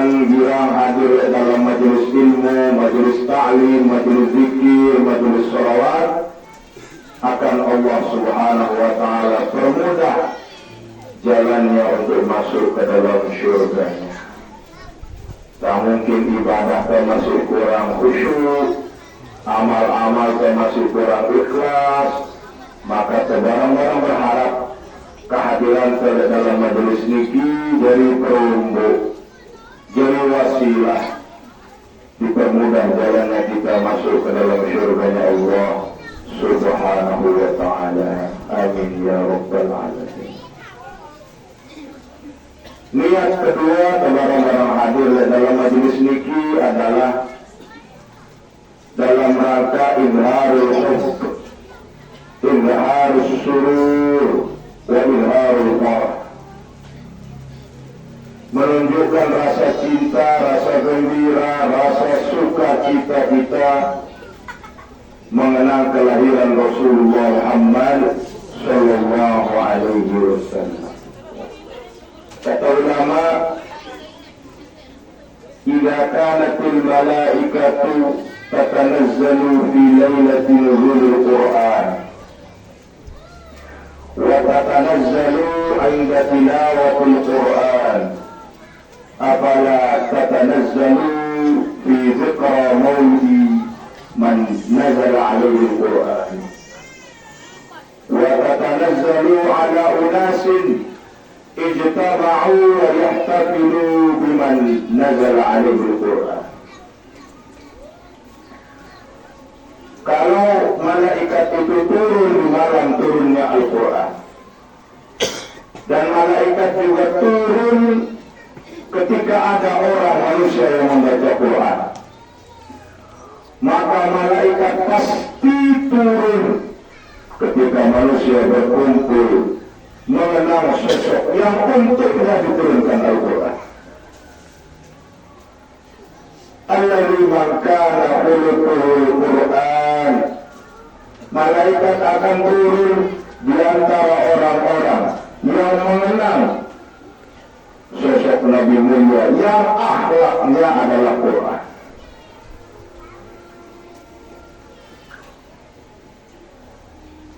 dengan girang hadir dalam majelis ilmu, majelis ta'lim, majelis zikir, majelis sholawat, akan Allah Subhanahu wa Ta'ala permudah jalannya untuk masuk ke dalam syurganya. Tak mungkin ibadah masih kurang khusyuk, amal-amal masih kurang ikhlas, maka sebarang-barang berharap kehadiran pada dalam majelis niki dari perumbu, jadi wasilah dipermudah jalannya kita masuk ke dalam syurganya Allah Subhanahu wa Ta'ala. Amin ya Rabbal Alamin. Niat kedua barang-barang hadir dalam majelis niki adalah dalam rangka izharul hubb, izharus surur wa izharul farah, menunjukkan rasa cinta, rasa gembira, rasa sukacita kita mengenang kelahiran Rasulullah Muhammad sallallahu alaihi wasallam. Kata ulama, "Idza kanatil malaikatu tatanazzalu fi lailati nuzulil Qur'an wa tatanazzalu 'inda tilawatil Qur'an, afala tatanazzalu fi dhikra mawlidi man nazala 'alaihi al-Qur'an wa tatanazzalu 'ala unasin ijtama'u wa yahtafilu biman nazala 'alaihi al-Qur'an." Kalau malaikat itu turun di malam turunnya Al-Quran, dan malaikat juga turun ketika ada orang manusia yang membaca Quran, maka malaikat pasti turun ketika manusia berkumpul mengenang sosok yang untuknya diturunkan Al-Quran. Alladzi man kana khuluquhul Quran. Malaikat akan turun di antara orang-orang yang mengenang sosok Nabi mulia yang akhlaknya adalah Quran.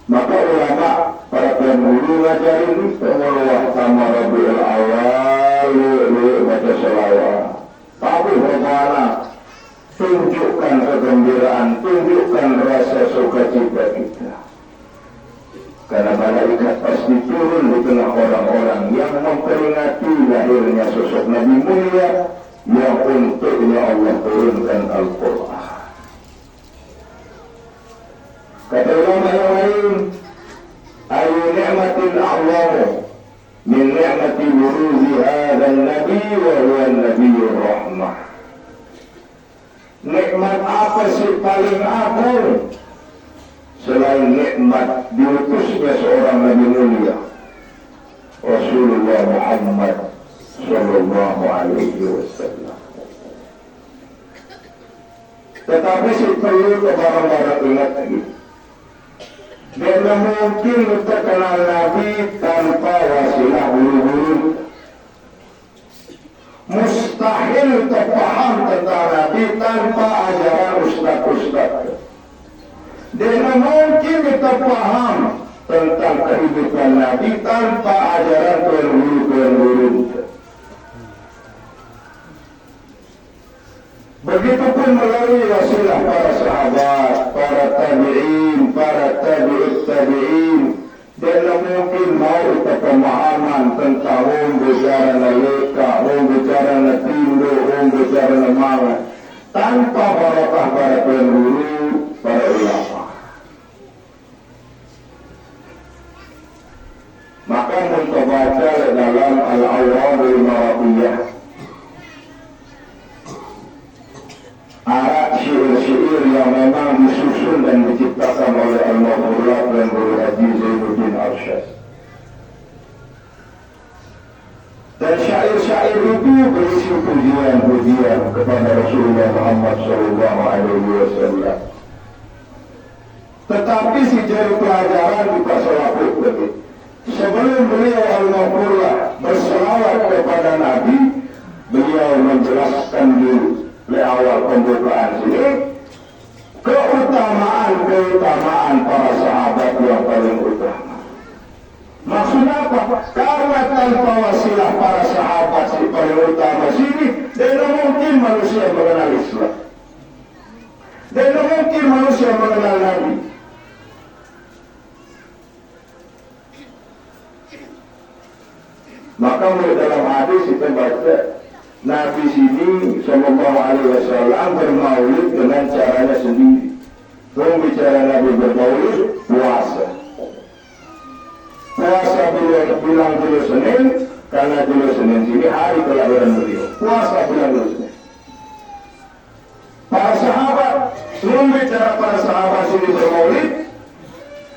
Maka ulama para pendahulu ngajarin pengeluar sama Rabiul Awal baca selawat. Tapi bagaimana tunjukkan kegembiraan, tunjukkan rasa sukacita kita. Karena malaikat pasti turun di tengah orang-orang yang memperingati lahirnya sosok Nabi mulia yang untuknya Allah turunkan Al-Quran. Kata ulama yang lain, ayu ni'matin a'lamu min ni'mati wuruzi hadzal nabi wa huwa an-nabiyyur rahmah. Nikmat apa sih paling agung selain nikmat diutusnya seorang Nabi mulia Rasulullah Muhammad sallallahu alaihi wasallam. Tetapi sih perlu barang-barang ingat lagi. Karena mungkin terkenal Nabi tanpa wasilah guru-guru. Mustahil terpaham tentang Nabi tanpa ajaran ustaz-ustaz. Dan mungkin kita paham tentang kehidupan Nabi tanpa ajaran tuan guru. Begitupun melalui wasilah para sahabat, para tabi'in, para tabi'in, dan mungkin mau kita pemahaman tentang bicara nalika, bicara natindo, bicara namara, tanpa barakah para guru, para ulama. Maka untuk baca dalam Al-Awwalul Marabiyah, syair-syair yang memang disusun dan diciptakan oleh Al-Mawfurat dan Guru Haji Zainuddin Arsyad. Dan syair-syair itu berisi pujian-pujian kepada Rasulullah Muhammad SAW. Tetapi si jari pelajaran kita selaput begitu. Sebelum beliau Al-Mawfurat berselawat kepada Nabi, beliau menjelaskan jelaskan dulu di awal pembukaan sini keutamaan para sahabat yang paling utama. Maksudnya apa? Karena tanpa wasilah para sahabat si paling utama sini, tidak mungkin manusia mengenal Islam. Tidak mungkin manusia mengenal Nabi. Maka dalam hadis kita baca Nabi sini Sallallahu Alaihi Wasallam bermaulid dengan caranya sendiri. Bicara Nabi bermaulid puasa. Puasa bilang dulu Senin, karena dulu Senin sini hari kelahiran beliau. Puasa bilang dulu Senin. Para sahabat, bicara para sahabat sini bermaulid,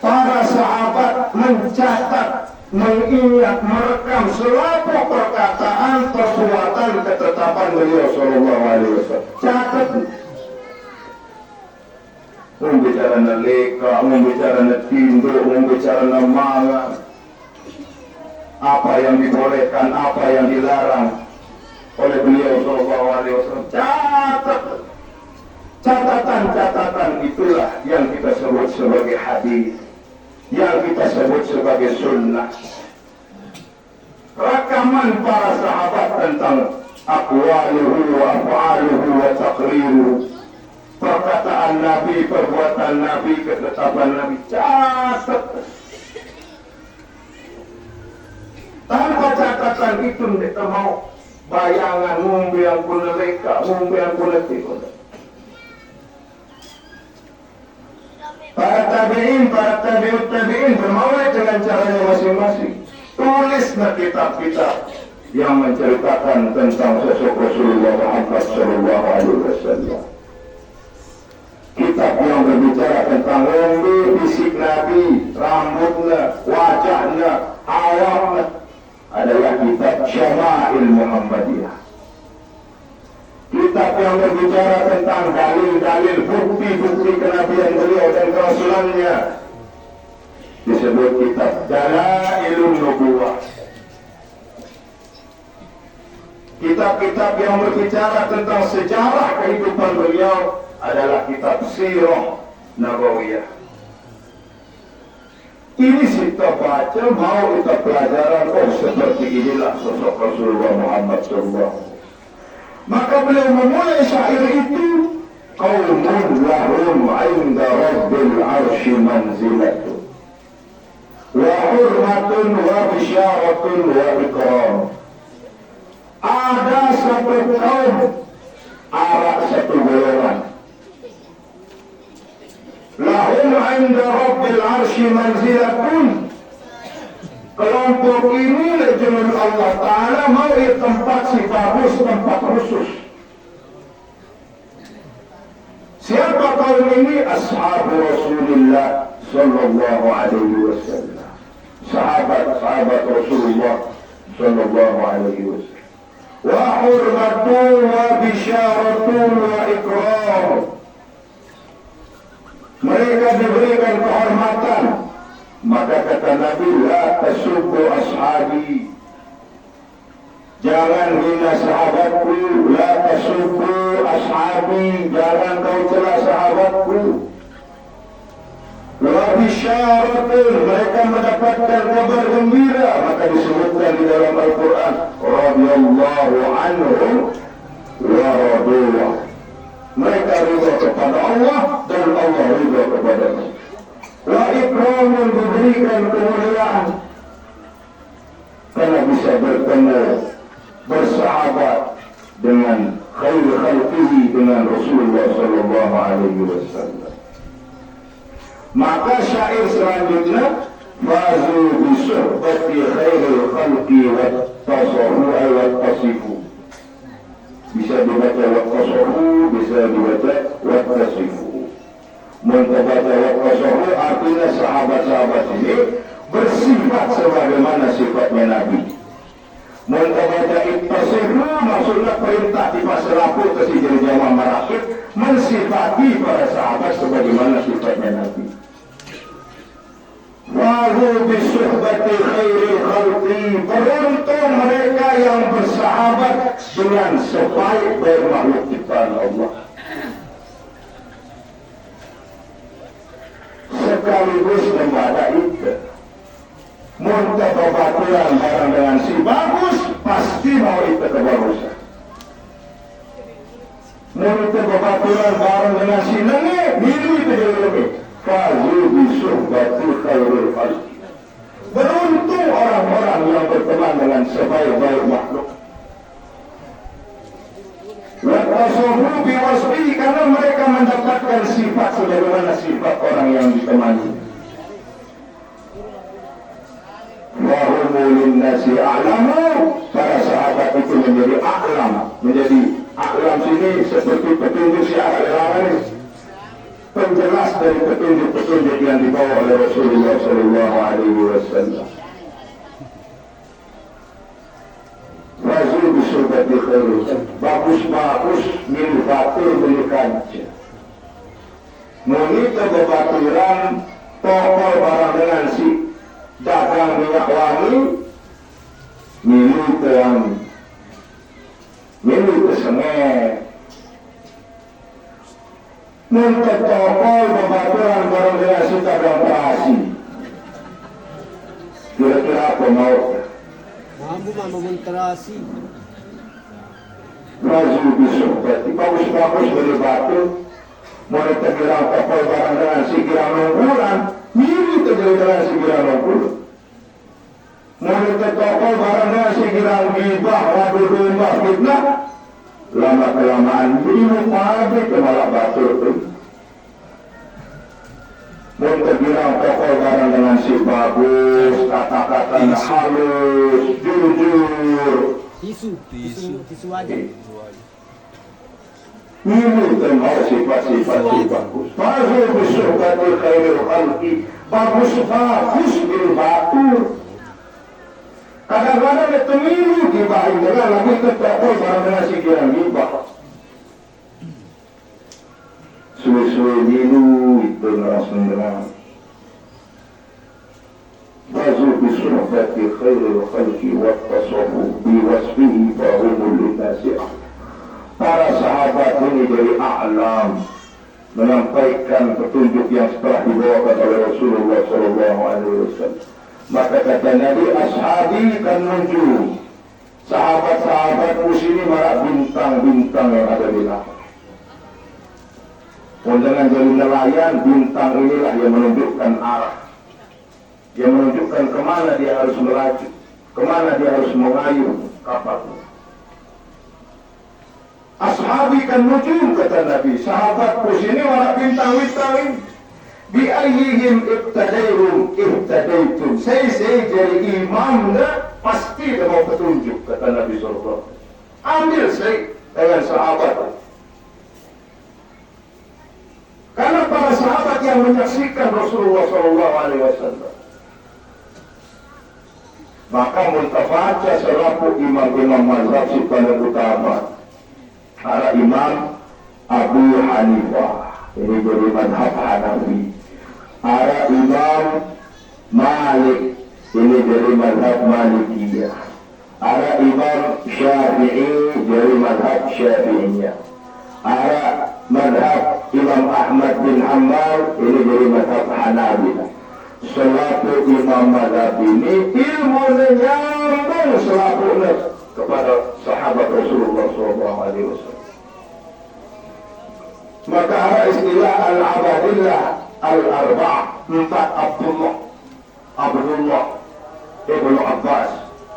para sahabat mencatat, mengingat, merekam selalu perkataan, perbuatan, ketetapan beliau Sallallahu Alaihi Wasallam. Catat. Membicara leka, membicara tindo, membicara mangan, apa yang dibolehkan, apa yang dilarang oleh beliau Sallallahu Alaihi Wasallam. Catat. Catatan-catatan itulah yang kita sebut sebagai hadis, yang kita sebut sebagai sunnah. Rekaman para sahabat tentang aqwaluhu wa af'aluhu wa taqriruhu, perkataan Nabi, perbuatan Nabi, ketetapan Nabi. Catat. Tanpa catatan itu kita mau bayangan mumbiang pun leka, mumbiang pun letih. Para tabi'in, para tabi'ut tabi'in bermaulid dengan caranya masing-masing. Tulislah kitab-kitab yang menceritakan tentang sosok Rasulullah Muhammad Sallallahu Alaihi Wasallam. Kitab yang berbicara tentang umbi, fisik Nabi, rambutnya, wajahnya, awaknya, adalah kitab Syama'il Muhammadiyah. Kitab yang berbicara tentang dalil-dalil, bukti-bukti kenabian beliau dan kerasulannya disebut kitab Dalailun Nubuwah. Kitab-kitab yang berbicara tentang sejarah kehidupan beliau adalah kitab Sirah Nabawiyah. Ini kita baca, mau kita pelajaran, oh seperti inilah sosok Rasulullah Muhammad SAW. Maka beliau memulai syair itu, qaumun lahum 'inda rabbil 'arsy manzilatun wa hurmatun wa bisyaratun wa ikram. Ada satu kaum, ada satu golongan, lahum 'inda rabbil 'arsy manzilatun. Kelompok ini dengan Allah Ta'ala mau tempat si bagus, tempat khusus. Siapa kaum ini? Ashabu Rasulullah Sallallahu Alaihi Wasallam. Sahabat-sahabat Rasulullah Sallallahu Alaihi Wasallam. Wa hurmatu wa bisyaratu wa ikram. Mereka diberikan kehormatan. Maka kata Nabi, la tasubbu ashabi, jangan hina sahabatku. La tasubbu ashabi, jangan kau celah sahabatku. Wa bisyaratun, mereka mendapatkan kabar gembira. Maka disebutkan di dalam Al-Quran, radhiyallahu anhum wa radullah. Mereka ridha kepada Allah dan Allah ridha kepada mereka. Wa ikramun, diberikan kemuliaan karena bisa bertemu, bersahabat dengan khair khalqihi, dengan Rasulullah Sallallahu Alaihi Wasallam. Maka syair selanjutnya, fazu bi suhbati khairil khalqi wa tasahu wa tasifu. Bisa dibaca wa tasahu, bisa dibaca wa tasifu. Mentabata waqasahu artinya sahabat-sahabat ini bersifat sebagaimana sifatnya Nabi. Mentabata ittasifu maksudnya perintah di pasar lapu ke si jamaah marakib mensifati para sahabat sebagaimana sifatnya Nabi. Wa fazu bisuhbati khairil khalqi, beruntung mereka yang bersahabat dengan sebaik-baik makhluk ciptaan Allah. Sekaligus membaca itu muntah babaturan barang dengan si bagus, pasti mau itu kebagusan. Muntah babaturan barang dengan si nengih, milu itu lebih. Fazu bisuhbati khairil khalqi, beruntung orang-orang yang berteman dengan sebaik-baik makhluk. Wattasafu biwasfihi, karena mereka mendapatkan sifat sebagaimana sifat orang yang ditemani. Wahumu linnasi a'lamu, para sahabat itu menjadi a'lam. Menjadi a'lam sini seperti petunjuk syiar penjelas dari petunjuk-petunjuk yang dibawa oleh Rasulullah Sallallahu Alaihi Wasallam. Fazu bisuhbati khairil, bagus-bagus milu batur milu kancah. Menita bebaturan toko barang dengan si dagang minyak wangi, milu kesengeh. Menita toko bebaturan barang dengan si dagang terasi. Kira-kira apa mau? Mampu memontrasi. Fazu bisuhbati, bagus-bagus milu batur. Mereka girang kapal barang dengan si girang nunggulan, mirip terjadi dengan si girang nunggulan. Mereka kapal barang dengan si girang gibah, waduh domba, fitnah. Lama-kelamaan mirip pabrik kemalak batur itu. Mereka girang kapal barang dengan si bagus, kata-kata halus, jujur. Tisu aja. Ini termasuk sifat-sifat yang bagus. Fazu bisuhbati khairil khalqi, bagus-bagus bil batur. Kadang-kadang itu milu gibahin dengan lagi ketokol barang dengan si girang gibah. Suwe-suwe milu itu ngerasung dengan. Fazu bisuhbati khairil khalqi wattasafu biwasfihi fahumul linnasi a'lam. Para sahabat ini dari a'lam, menyampaikan petunjuk yang setelah dibawakan oleh Rasulullah SAW. Maka kata Nabi, ashabi kan nujum, sahabat-sahabatku sini malah bintang-bintang yang ada di langit. Dengan jadi nelayan, bintang inilah yang menunjukkan arah, yang menunjukkan kemana dia harus melaju, kemana dia harus mengayuh kapalnya. Ashabi kan nujum, kata Nabi, sahabatku sini walau bintang-bintang. Bi ayyihim ihtadaitum. Saya jadi imamnya pasti dia mau petunjuk, kata Nabi SAW. Ambil saya dengan sahabat. Karena para sahabat yang menyaksikan Rasulullah SAW. Maka muntabaca selaku imam-imam mazhab si paling utama. Para imam Abu Hanifah, ini dari madhab Hanafi. Para imam Malik, ini dari madhab Malikiyah. Para imam Syafi'i dari madhab Syafi'iyah. Para madhab Imam Ahmad bin Hanbal, ini dari madhab Hanabilah. Selaku imam madhab ini ilmunya nyambung selaku kepada sahabat Rasulullah SAW. Maka ada istilah al-abadillah al-arba'ah, 4 Abdullah. Abdullah ibn Abbas,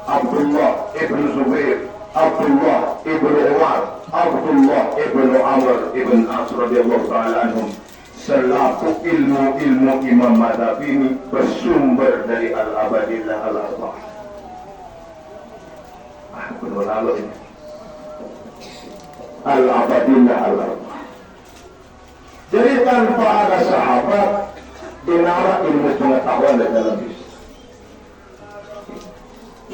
Abdullah ibn Zubair, Abdullah ibn Umar, Abdullah ibn Amr ibn As radhiyallahu ta'ala anhum. Selaku ilmu-ilmu imam madhab ini bersumber dari al-abadillah al-arba'ah. Benar lalu ini al-abadillah al-arba'ah. Jadi tanpa ada sahabat dinara ilmu pengetahuan dan dalam Islam.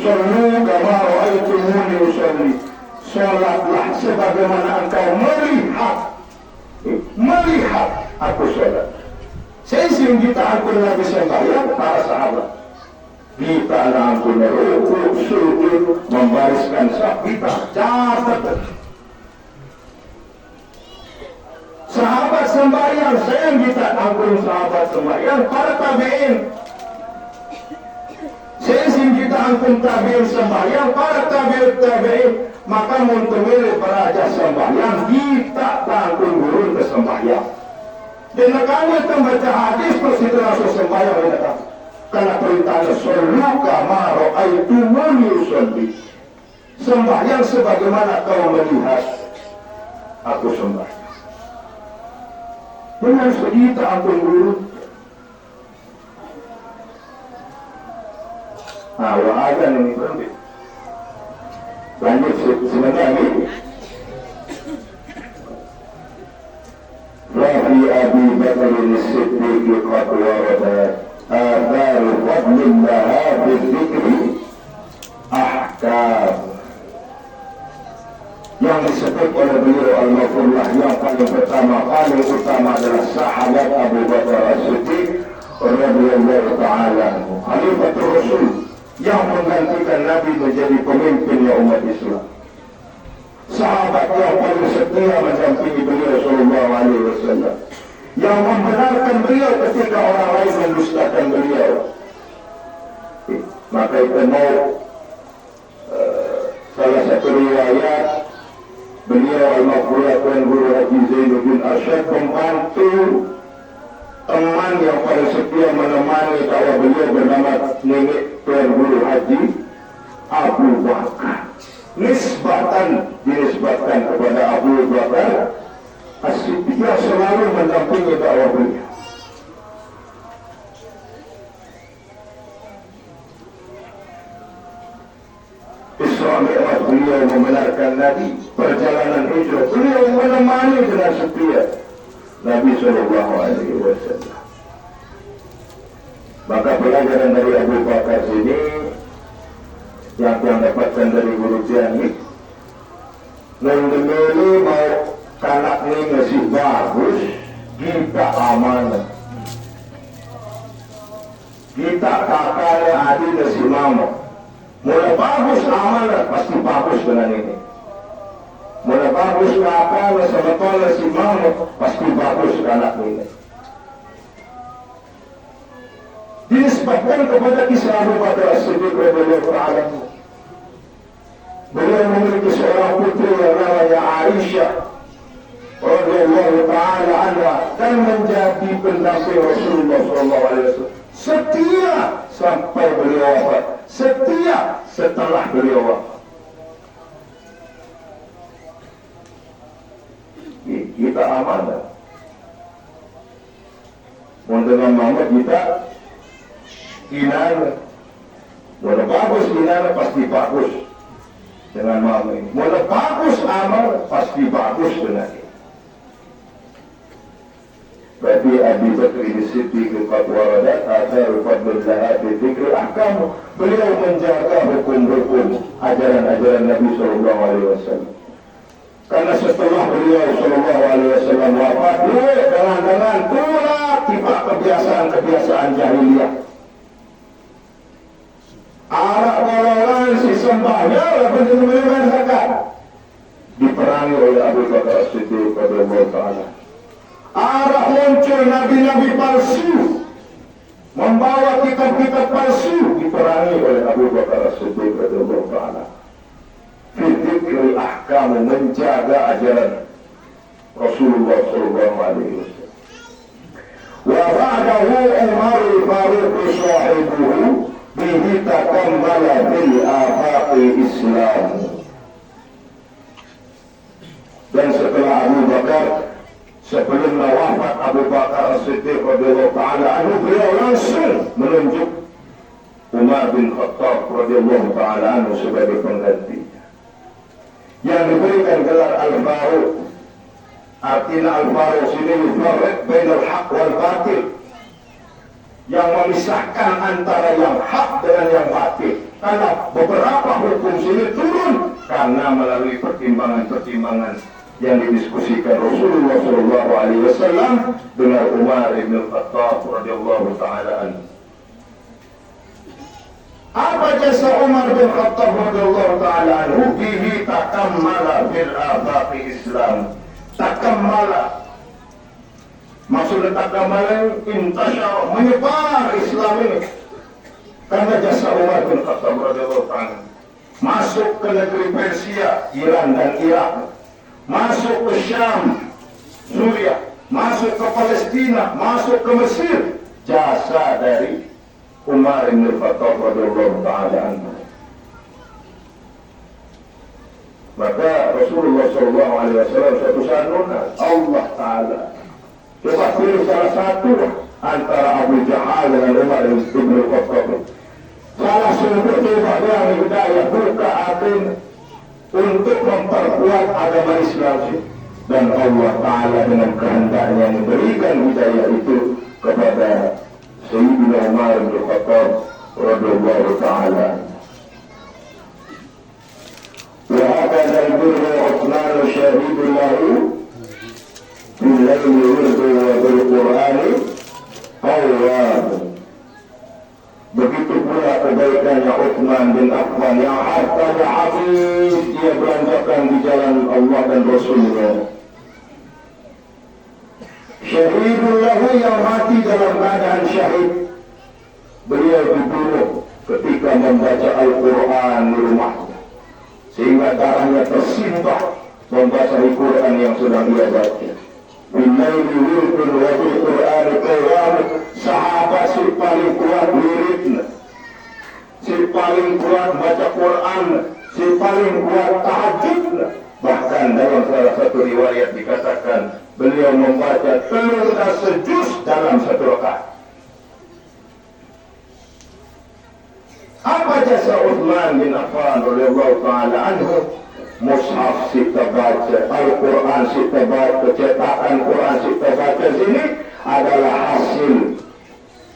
Sallu kama ra'aitumuni usalli. Salatlah sebagaimana engkau melihat aku salat. Sesing kita ampun Nabi sembahyang para sahabat. Kita ampun rukuk, sujud, membariskan saf, kita catat. Sahabat sembahyang, saya kita ampun sahabat sembahyang para tabi'in. Sesing kita ampun tabi'in sembahyang para tabi'in. Maka muntumil beraja sembahyang, kita ampun gurun ke sembahyang. Dan kami membaca hadis terus itu langsung sembahyang mereka. Karena perintahnya sallu kama ra'aitumuni usolli. Sembahyang sebagaimana kau melihat aku sembahyang. Dengan sejuta ampun guru. Nah, wa'adan ini berhenti. Lanjut sebentar ini. Rafi Abi Bakar As-Siddiq qad warada athar fadlillah bidzikri ahkam. Yang disebut oleh beliau al-Mafullah yang paling pertama, paling utama adalah sahabat Abu Bakar As-Siddiq radhiyallahu ta'ala Khalifatul Rasul yang menggantikan Nabi menjadi pemimpinnya umat Islam. Sahabat yang paling setia mendampingi beliau sallallahu alaihi wasallam, yang membenarkan beliau ketika orang lain mendustakan beliau. Maka itu mau salah satu riwayat beliau al-Mafullah Tuan Guru Haji Zainuddin Arsyad membantu teman yang paling setia menemani dakwah beliau bernama nenek Tuan Guru Haji Abu Bakar. Dinisbatkan kepada Abu Bakar As-Siddiq yang selalu mendampingi dakwah beliau. Isra Mi'raj beliau membenarkan Nabi, perjalanan hijrah beliau menemani dengan setia Nabi sallallahu alaihi wasallam. Maka pelajaran dari Abu Bakar ini yang dapatkan dari guru Tiani, mendemeli mau kanak ini masih bagus, kita amanah. Kita kakaknya adik masih mama. Mulai bagus amanah, pasti bagus dengan ini. Mulai bagus kakaknya sebetulnya si mama, pasti bagus kanak ini. Disebabkan kepada kisah Abu Bakar As-Siddiq radhiyallahu ta'ala. Beliau memiliki seorang putri yang namanya Aisyah radhiyallahu ta'ala anha dan menjadi pendamping Rasulullah sallallahu alaihi wasallam. Setia sampai beliau wafat, setia setelah beliau wafat. Kita amanah. Dengan mama kita inana. Mulai bagus inana pasti bagus dengan mama ini. Mulai bagus amal pasti bagus dengan ini. Berarti Abi Bakar As-Siddiq qad waradat athar fadlillah bi dzikri ahkam. Beliau menjaga hukum-hukum ajaran-ajaran Nabi sallallahu alaihi wasallam. Karena setelah beliau sallallahu alaihi wasallam wafat, dengan pula tiba kebiasaan-kebiasaan jahiliyah. Arak golongan si sembahyang lepas itu memberikan zakat, diperangi oleh Abu Bakar As-Siddiq radhiyallahu ta'ala. Arak muncul nabi-nabi palsu, membawa kitab-kitab palsu, diperangi oleh Abu Bakar As-Siddiq radhiyallahu ta'ala. Fidzikri ahkam, menjaga ajaran Rasulullah sallallahu alaihi wasallam. Wa ba'dahu Umar al-Faruq sahibuhu bihi takammala bil afaqi Islam. Dan setelah Abu Bakar, sebelum wafat Abu Bakar As-Siddiq radhiyallahu ta'ala anhu, beliau langsung menunjuk Umar bin Khattab radhiyallahu ta'ala anhu sebagai pengganti yang diberikan gelar Al-Faruq. Artinya Al-Faruq ini yufarriq bainal haq wal batil, yang memisahkan antara yang hak dengan yang batil. Karena beberapa hukum sini turun karena melalui pertimbangan-pertimbangan yang didiskusikan Rasulullah Shallallahu Alaihi Wasallam dengan Umar bin Khattab radhiyallahu taala anhu. Apa jasa Umar bin Khattab radhiyallahu taala anhu? Bihi takammala fil afaqi Islam. Takammala. Maksudnya takammala intashara, menyebar Islam ini. Karena jasa Umar bin Khattab radhiyallahu taala masuk ke negeri Persia, Iran dan Irak, masuk ke Syam, Suriah, masuk ke Palestina, masuk ke Mesir. Jasa dari Umar bin Khattab radhiyallahu taala anhu. Maka Rasulullah sallallahu alaihi wasallam suatu saat Allah taala coba pilih salah satu antara Abu Jahal dengan Umar bin Khattab. Salah satu coba yang hidayah buka hati untuk memperkuat agama Islam, dan Allah taala dengan kehendaknya memberikan hidayah itu kepada Sayyidina Umar bin Khattab radhiyallahu taala. Wa hakadha al-birru Uthman syahidun lahu bil layli yurdu wa bil Qur'ani awwab. Begitu pula kebaikannya Uthman bin Affan yang hartanya habis dia belanjakan di jalan Allah dan Rasulnya. Syahidun lahu, yang mati dalam keadaan syahid. Beliau dibunuh ketika membaca Al-Quran di rumahnya, sehingga darahnya tersimbah membaca Al-Quran yang sedang ia baca. Billaili wirdun wa bil Qur'ani qawam. Sahabat si paling kuat wiridna, si paling kuat baca Quran, si paling kuat tahajudna. Bahkan dalam salah satu riwayat dikatakan beliau membaca 13 juz dalam satu rakaat. Apa jasa Uthman bin Affan radhiyallahu taala anhu? Mushaf kita baca, Al-Quran kita baca, cetakan Quran kita baca sini adalah hasil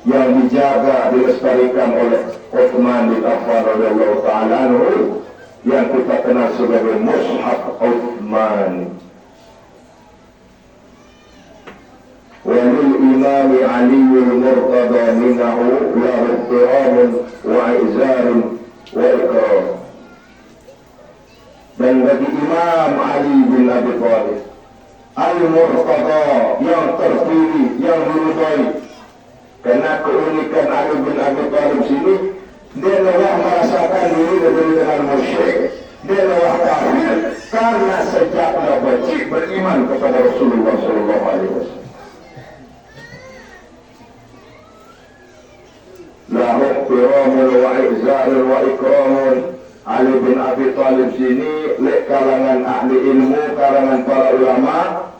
yang dijaga, dilestarikan oleh Uthman bin Affan radhiyallahu taala anhu, yang kita kenal sebagai Mushaf Uthman. وللإمام علي المرتضى منه له احترام وإعزار وإكرام. Dan bagi Imam Ali bin Abi Thalib Al-Murtada, yang terpilih, yang diridhai. Karena keunikan Ali bin Abi Thalib sini, dia telah merasakan diri dengan musyrik, dia telah kafir karena sejak kecil beriman kepada Rasulullah sallallahu alaihi wasallam. Lahu ihtiramul wa i'zarul wa ikramun. Ali bin Abi Thalib sini lek kalangan ahli ilmu, kalangan para ulama,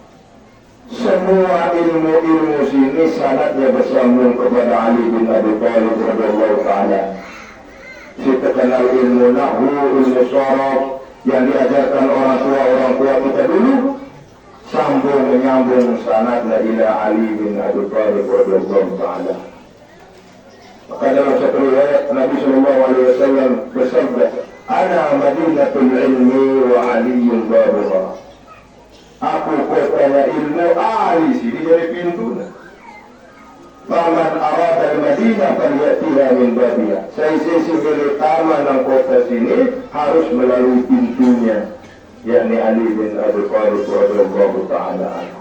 semua ilmu-ilmu sini sanadnya bersambung kepada Ali bin Abi Thalib radhiyallahu taala. Kita kenal ilmu nahwu, ilmu sharaf yang diajarkan orang tua kita dulu, sambung menyambung sanadnya ila Ali bin Abi Thalib radhiyallahu taala. Maka dalam satu riwayat Nabi sallallahu alaihi wasallam bersabda, "Ana Madinatul ilmi wa Aliyyun babuha." Aku kotanya ilmu, Ali sini jadi pintunya. Faman arada al-Madinah falyatiha min babiha. Saya sisi milik taman dan kota sini harus melalui pintunya, yakni Ali bin Abi Thalib radhiyallahu taala anhu.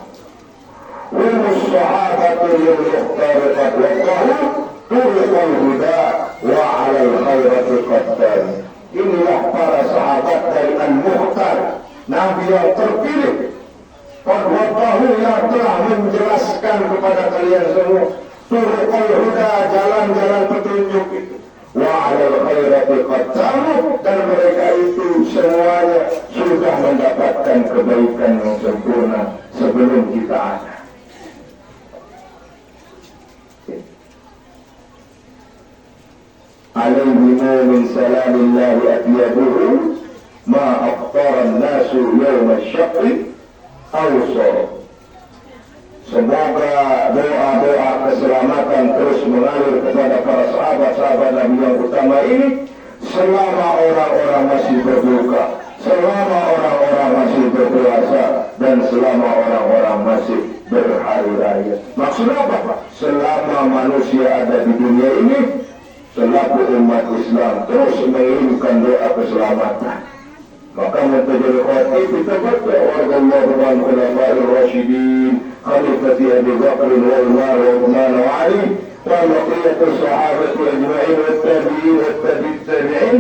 Wa as-sahabatu al-muhtariqat wa turuqul huda wa 'ala al-khairati qaddan. Inilah para sahabat dari Al-Mukhtar, Nabi yang terpilih. Qadwatahu, yang telah menjelaskan kepada kalian semua turuqul huda, jalan-jalan petunjuk itu. Wa 'alal khairati qaddan, dan mereka itu semuanya sudah mendapatkan kebaikan yang sempurna sebelum kita ada. Alaihi min salamillahi atyabuhu ma afṭara an-nasu yawma asy-syaqqi awsar. Semoga doa-doa keselamatan terus mengalir kepada para sahabat-sahabat Nabi yang utama ini selama orang-orang masih berduka, selama orang-orang masih berpuasa, selama orang-orang masih berhari raya. Maksudnya apa, Pak? Selama manusia ada di dunia ini, selaku umat Islam terus mengirimkan doa keselamatan. Maka mentajal khatib kita baca wargallahu an khulafa'ir rasyidin khalifati Abi Bakr wa Umar wa Uthman wa Ali wa baqiyatus sahabati ajma'in wa tabi'in wa tabi'in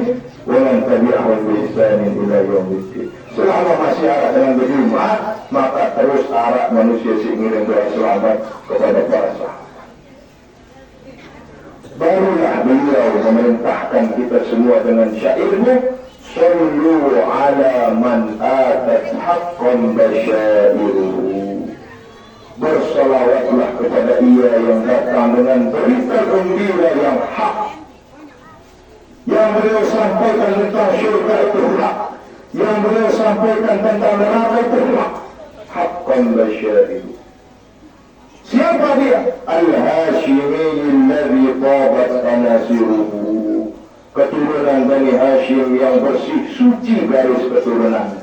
wa man tabi'ahum bi ihsan ila yaumiddin. Selama masih ada dengan berjumlah, maka terus arah manusia mengirim doa selamat kepada para sahabat. Barulah beliau memerintahkan kita semua dengan syairnya, sallu ala man atat haqqan basyairuhu. Bersalawatlah kepada ia yang datang dengan berita gembira yang hak, yang beliau sampaikan tentang syurga itu hak, yang beliau sampaikan tentang neraka itu hak. Haqqan basyairuhu. Siapa dia? Al-Hashimi alladhi tabat anasiruhu. Keturunan Bani Hashim yang bersih suci garis keturunan.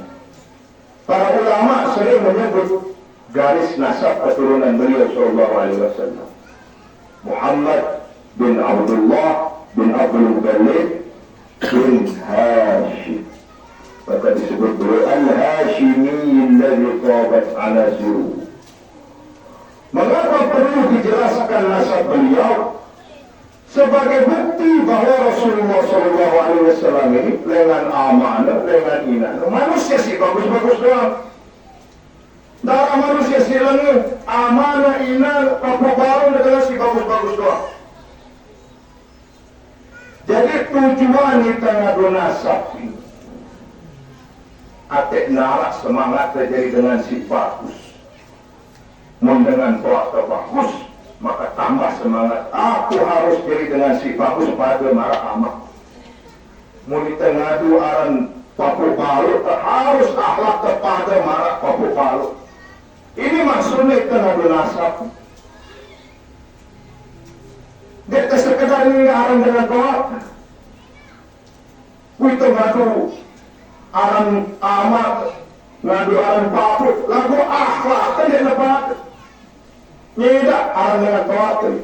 Para ulama sering menyebut garis nasab keturunan beliau sallallahu alaihi wasallam. Muhammad bin Abdullah bin Abdul Muttalib bin Hashim. Maka disebut beliau Al-Hashimi alladhi tabat anasiruhu. Mengapa perlu dijelaskan nasab beliau? Sebagai bukti bahwa Rasulullah SAW ini dengan amanah, dengan iman. Manusia sih bagus-bagus doang. Darah manusia sih lengan, amanah, iman, apa baru negara sih bagus-bagus doang. Jadi tujuan kita ngadu nasab ini, atek narak semangat terjadi dengan si bagus. Dengan doa bagus, maka tambah semangat. Aku harus jadi dengan si bagus pada marah amat. Mau ditengadu aran papu balu, harus akhlak kepada marah papu balu. Ini maksudnya tengadu nasab. Dia sekedar ini aran dengan doa. Kita ngadu aran amat, ngadu aran papu, lagu akhlak dia dapat. Tidak aran dengan tawatul.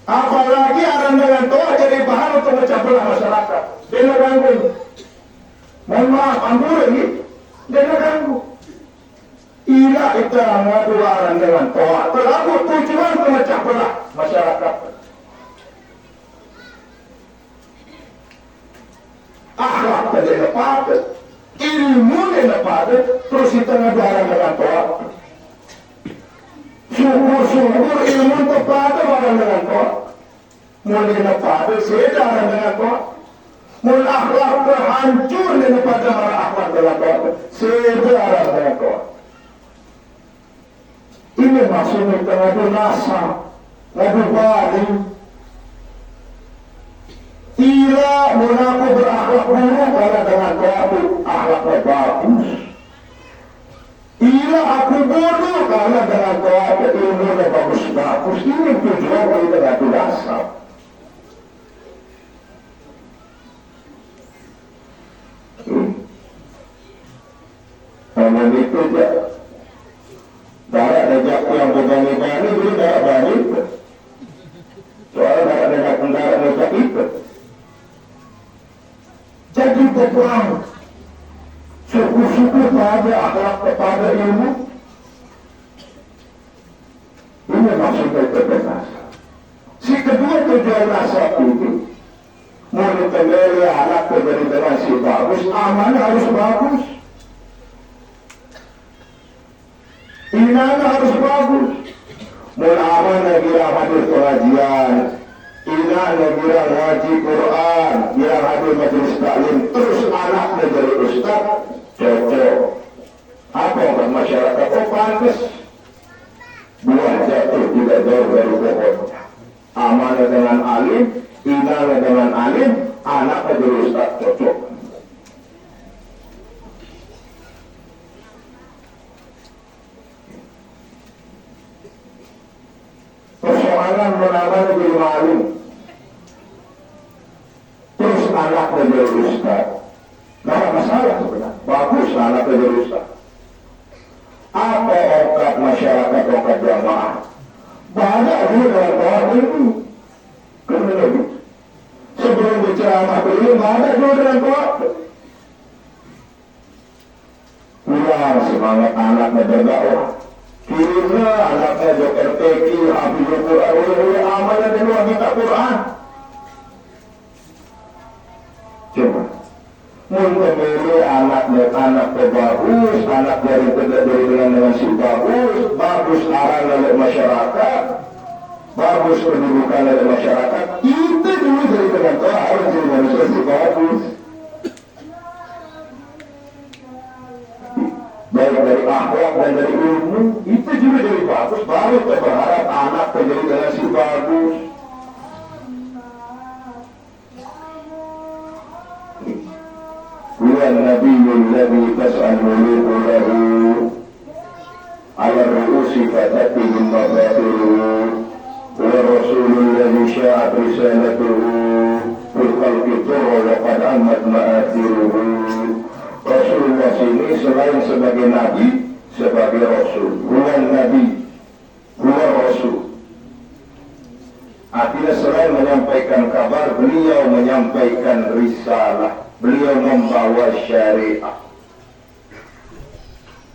Apalagi aran dengan tawatul jadi bahan untuk memecah belah masyarakat. Dia ganggu. Mohon maaf, anggur ini dia ganggu. Ila itu ngadu aran dengan tawatul. Lalu tujuan memecah belah masyarakat. Akhlak tadi dapat, ilmu yang dapat, terus kita ngadu aran dengan tawatul. Sungguh-sungguh ilmu kepada orang dengan kau. Mulai kepada sedar dengan kau. Mulai akhlak terhancur daripada orang akhlak dengan kau. Sedar dengan kau. Ini maksudnya ngadu nasab, ngadu baling. Tidak mengaku berakhlak buruk karena dengan kau akhlaknya bagus. Iya aku bodoh karena dengan doa ilmu yang bagus-bagus. Ini tujuan kita ngadu nasab. Namun itu ya, darah nejak yang berbani-bani itu darah bani. Soalnya darah nejak kendaraan nejak itu. Jadi berperang. Suku-suku pada akhlak kepada ilmu. Ini maksudnya kebenaran. Si kedua tujuan nasab itu, mulai kembali anak menjadi generasi bagus, amanah harus bagus, iman harus bagus. Mulai amanah bila hadir pengajian, iman bila ngaji Quran, bila hadir majelis taklim, terus anak menjadi ustaz. Cocok. Apa orang masyarakat? Oh pantas. Buah jatuh tidak jauh dari pohon. Amanah dengan alim, iman dengan alim, anak menjadi ustaz. Cocok. Persoalan menambah menjadi alim, terus anak menjadi ustaz. Nggak ada masalah sebenarnya. bagus anak jadi ustaz. Apa okat masyarakat, okat jamaah? Banyak dulu dalam tahun ini. Kenapa? Sebelum berceramah beliau, banyak dulu dalam tahun. Pulang semangat anaknya berdakwah. Kirimnya anaknya Dr. Teki, Habibul Quran, oleh amalnya di luar minta Quran. Coba. Mungkin anak bagus, anak dari dengan si bagus arahan oleh masyarakat, bagus pendidikan oleh masyarakat. Itu dulu dari penonton harus jadi manusia si bagus. Baik dari akhlak dan dari ilmu, itu juga jadi bagus. Baru kita berharap anak menjadi dengan si bagus. هو النبي الذي تسأل له على الرؤوس فتأتي المظاهر هو الرسول الذي شاعت رسالته في الخلق طر وقد عمت مآثره. Rasulullah sini selain sebagai nabi, sebagai rasul. Huwa nabi, huwa rasul. Artinya selain menyampaikan kabar, beliau menyampaikan risalah. Beliau membawa syariah.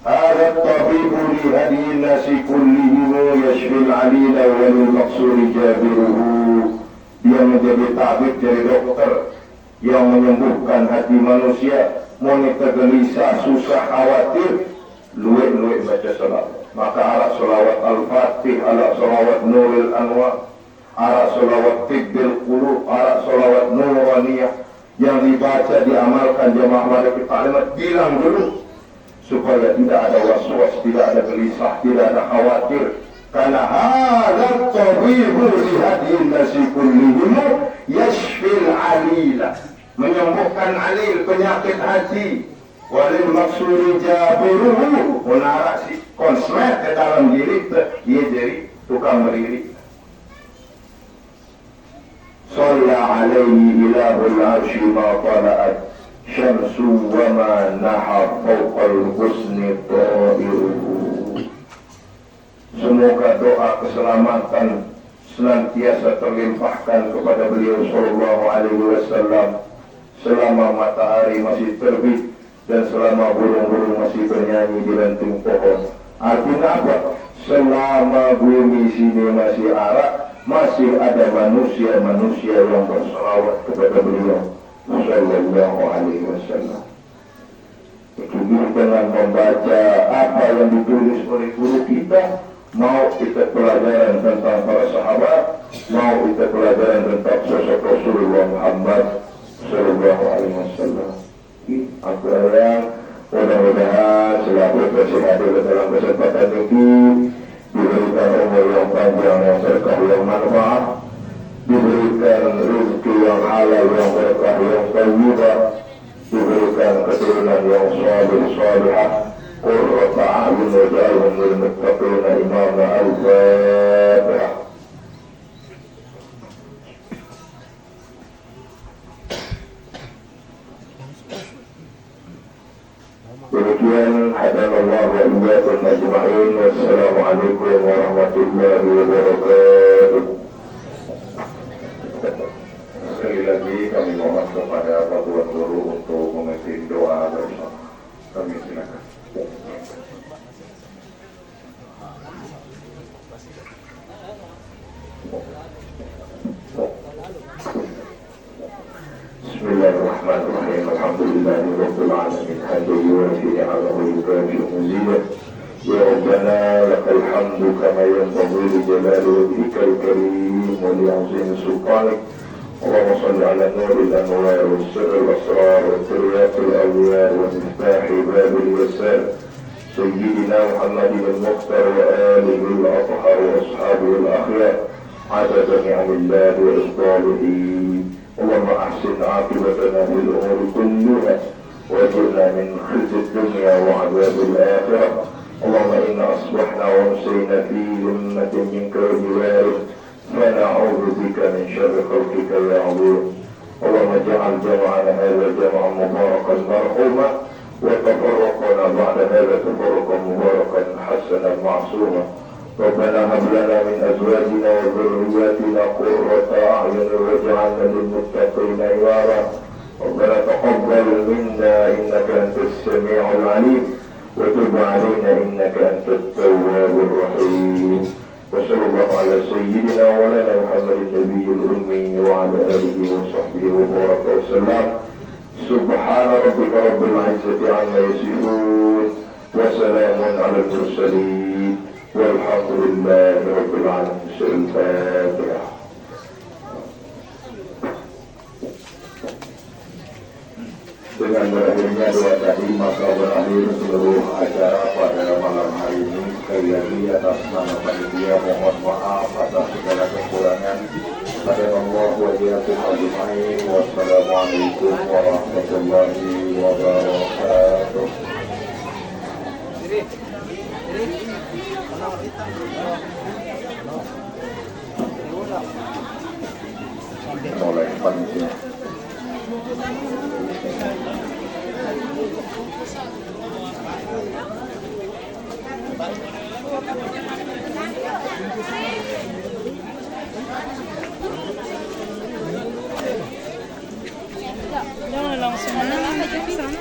Ada tabibu li hadiin nasi kullihim yashfil alila walil maqsuri jabiruhu. Dia menjadi tabib, jadi dokter yang menyembuhkan hati manusia. Wanita gelisah, susah, khawatir, luwek baca salawat. Maka arah salawat al-fatih, arah salawat nuril anwar, arah salawat tibbil qulub, arah salawat nuraniyah. Yang dibaca, diamalkan jamaah pada taklimat, bilang dulu supaya tidak ada waswas, tidak ada gelisah, tidak ada khawatir. Karena hadza tabibu li hadin nasi kullihim yashfil alila, menyembuhkan alil, penyakit hati. Walil maksuri jabiruhu, menarak si konslet ke dalam diri, dia jadi tukang melirik. صلى عليه إله العرش ما طلعت شمس وما نحى فوق الحسن طائره. Semoga doa keselamatan senantiasa terlimpahkan kepada beliau sallallahu alaihi wasallam selama matahari masih terbit dan selama burung-burung masih bernyanyi di ranting pohon. Artinya apa? Selama bumi sini masih arak, masih ada manusia-manusia yang berselawat kepada beliau sallallahu alaihi wasallam. Cukup dengan membaca apa yang ditulis oleh guru kita, mau kita pelajaran tentang para sahabat, mau kita pelajaran tentang sosok Rasulullah Muhammad sallallahu alaihi wasallam. Apa yang mudah-mudahan selalu bersedia dalam kesempatan ini, diberikan umur yang panjang, yang berkah, yang manfaat, diberikan rezeki yang halal, yang berkah, yang thayyibah, diberikan keturunan yang salih, salihah. Qurrata a'yun waj'alhum lil muttaqina imama. Al-Fatihah. Demikian hadanallah wa iyyakum ajma'in. Wassalamualaikum warahmatullahi wabarakatuh. Sekali lagi kami mohon kepada Pak Tuan Guru untuk memimpin doa bersama. Kami silakan. Bismillahirrahmanirrahim. Alhamdulillahirabbil alamin. Hamdan yuwafi ni'amahu wa yukafi mazidah. Ya Rabbana lakal hamdu kama yanbaghi li jalali wajhikal karim wa li 'azimi sultanik. Allahumma shalli ala nuril anwar wa sirril asrar wa tiryaqil awliya wa miftahi babil yasar sayyidina Muhammadin al-Mukhtar wa alihi al-athhar wa ashabihi al-akhyar adada ni'amillahi wa isdalihi. اللهم أحسن عاقبتنا في الأمور كلها واجرنا من خزي الدنيا وعذاب الآخرة. اللهم إنا أصبحنا وأمسينا في ذمة منك وجوارك فنعوذ بك من شر خلقك يا عظيم. اللهم اجعل جمعنا هذا جمعا مباركا مرحوما وتفرقنا بعد هذا تفرقا مباركا حسنا معصوما. ربنا هب لنا من أزواجنا وذرياتنا قرة أعين واجعلنا للمتقين إماما. ربنا تقبل منا إنك أنت السميع العليم وتب علينا إنك أنت التواب الرحيم. وصلى الله على سيدنا ومولانا محمد النبي الأمي وعلى آله وصحبه وبارك وسلم. سبحان ربك رب العزة عما يصفون وسلام على المرسلين والحمد لله رب العالمين. الفاتحة. Dengan berakhirnya doa tadi, maka berakhir seluruh acara pada malam hari ini. Sekali lagi atas nama panitia mohon maaf atas segala kekurangan. Pada Allah wa iyyakum ajmain. Wassalamualaikum warahmatullahi wabarakatuh. Mulai panitia. Jangan langsung menang aja ke sana.